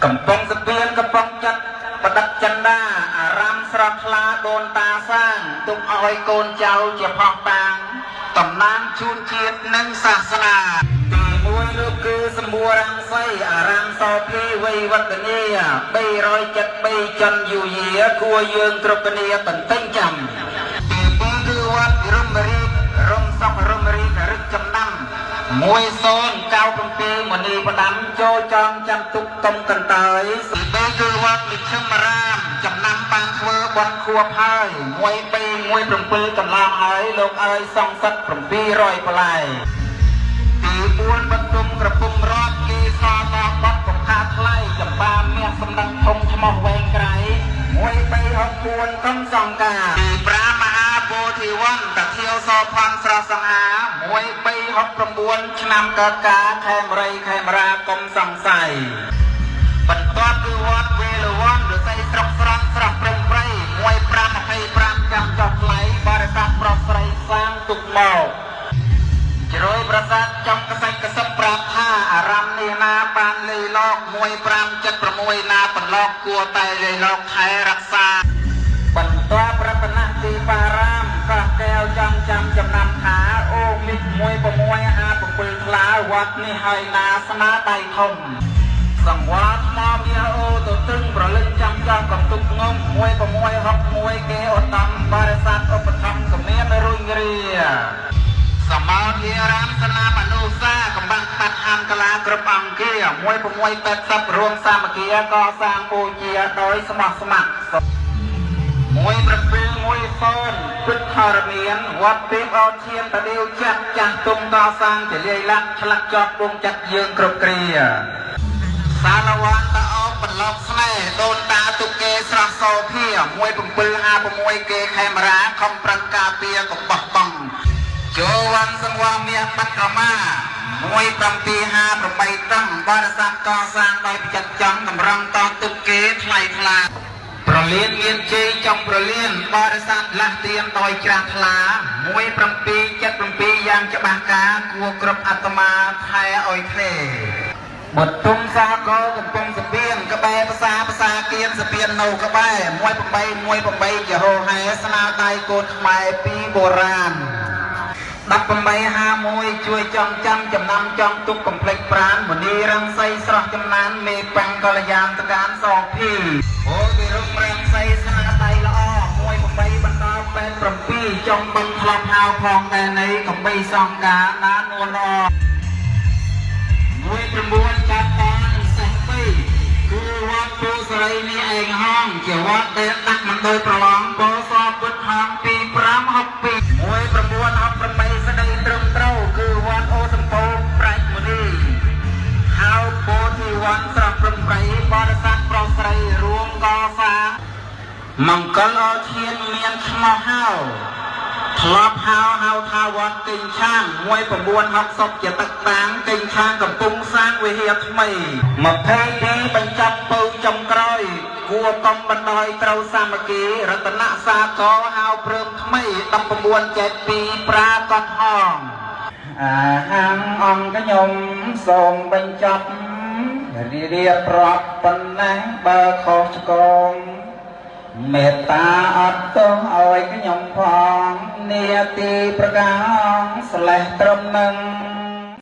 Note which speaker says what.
Speaker 1: កំពង់ស្ពានកំពង់ចិត្តបដិចិន្តាអារាមស្រស់ថ្លាដូនតាសាងទុកឲ្យកូនចៅជាផុសតាងតំណាងជូនជាតិនិងសាសនាទីមួយនោះគឺសម្បួររាំងសីអារាមសោភីវ័យវឌ្ឍនី373ចន្ទយុយាគួរយើងគ្រប់គ្នាបន្ទិញចាំទីពីរគឺវត្តរមរីករំសក់រមរីករឹកចំណាំ1097មនីផ្ដាំចូលចងចាំទុកតុំកន្តើយទីបីគឺវត្តវិឈមរាមចំណាំបានធ្វើបន់ខួបហើយ1217កន្លងហើយលោកអើយសងសិត700ផ្លែទី4បន្ទុំក្រពុំរត់គេសតបត់កំខាថ្លៃចម្បាមាសសម្ដេចធំឈ្មោះវែងក្រៃ1364កំសង្ការទី5មហាពោធិវន្តតាធាវសោផាន់ស្រស់សង្ហា1369ឆ្នាំកើតការខេមរាកុំសង្ស័យបន្ទាប់គឺវត្តវេលវ័នឬស្រីស្រុកស្រស់ស្រស់ព្រំព្រៃ1525ចាំចុះថ្លៃបរិស័ទប្រុសស្រីសាងទុកមកជ្រោយប្រាសាទចំកសិចកសិបប្រាប់ថាអារម្មណ៍នេះណាបានលីលោក1576ណាបន្លកគួរតែលីលោកថែរក្សាបន្ទាប់រតនទីបារាមកោះកែវចំចាំចំណាំថាអូមិច1657ថ្លាវត្តនេះហើយណាស្នាដៃធំសង្វាតថ្មមាសអូទៅទឹងប្រលឹងចាំចំកំទុកងំ1661គេឧត្តមបរិស័ទឧបត្ថម្ភកមានរុញរាសមោធារាមសនាមនុសាកំបាំងបាត់ហានកលាគ្រប់អង្គា1680រួមសាមគ្គីកសាងបូជាដោយស្មោះស្ម័គ្រ1710ពុទ្ធធរមានវត្តពេកអឈានតដេវចាត់ចាស់ទុំកសាងជាលាយលក្ខឆ្លាក់ជាប់គង់ចាត់យើងគ្រប់គ្រាសាលវ័នតអោបបន្លប់ស្នេហ៍ដូនតាទុកគេស្រស់សោភា1756គេខេមរាខំប្រឹងការពារកុំបោះបង់ចូលវ័នសង្វាមាសបាត់ក្រមា1758តឹងបរិស័ទកសាងដោយប្រចិតចង់តម្រង់តទុកគេថ្លៃថ្លាប្រលៀនមានជ័យចំប្រលៀនបរិស័ទលាស់ទៀនដោយច្រាស់ថ្លា1777យ៉ាងច្បាស់ការគួរគ្រប់អាត្មាថែអុយធ្លេបតុមសាកលកំពង់ស្ពានក្បែរភាសាគៀនស្ពាននៅក្បែរ1818ជាហោហែស្នាដៃកូនខ្មែរពីបុរាណ1851ជួយចងចាំចំណាំចងទុកកំភ្លេចប្រាណមនីរងសីស្រស់ចំណានមេបាំងកល្យានតកានសងភីអូវិរុករងសីស្នាដៃល្អ18បន្ត87ចុងបឹងផ្លប់ហៅផងតែនៃកំបីសងការណានួនល្អ19ចាប់តានសេះ2គឺវត្តពូសរីនេះឯងហងជាវត្តដែលដាក់មណ្ឌលប្រឡងពោសពុទ្ធហង2562 1968ស្ដីត្រឹមត្រូវគឺវត្តអូសំពោប្រាច់មុនីហៅពោធិវន្តស្រស់ព្រំប្រៃបរិស័ទប្រុសស្រីរួងកសាងមង្គលអឈានមានឈ្មោះហៅធ្លាប់ហៅថាវត្តកេញឆាង1960ជាទឹកតាងកេញឆាងកំពុងសាងវិហារថ្មី22បញ្ចប់ពៅចំក្រោយគួរកំបណ្ដោយត្រូវសាមគ្គីរតនសាកោហៅព្រមថ្មី1972ប្រាកដហងអាហាំអង្គខ្ញុំសូមបញ្ចប់រៀបរាប់ប៉ុណ្ណេះបើខុសឆ្គងមេត្តាអត់ទោសឲ្យខ្ញុំផងនាទីប្រកាសស្លេះត្រឹមនឹង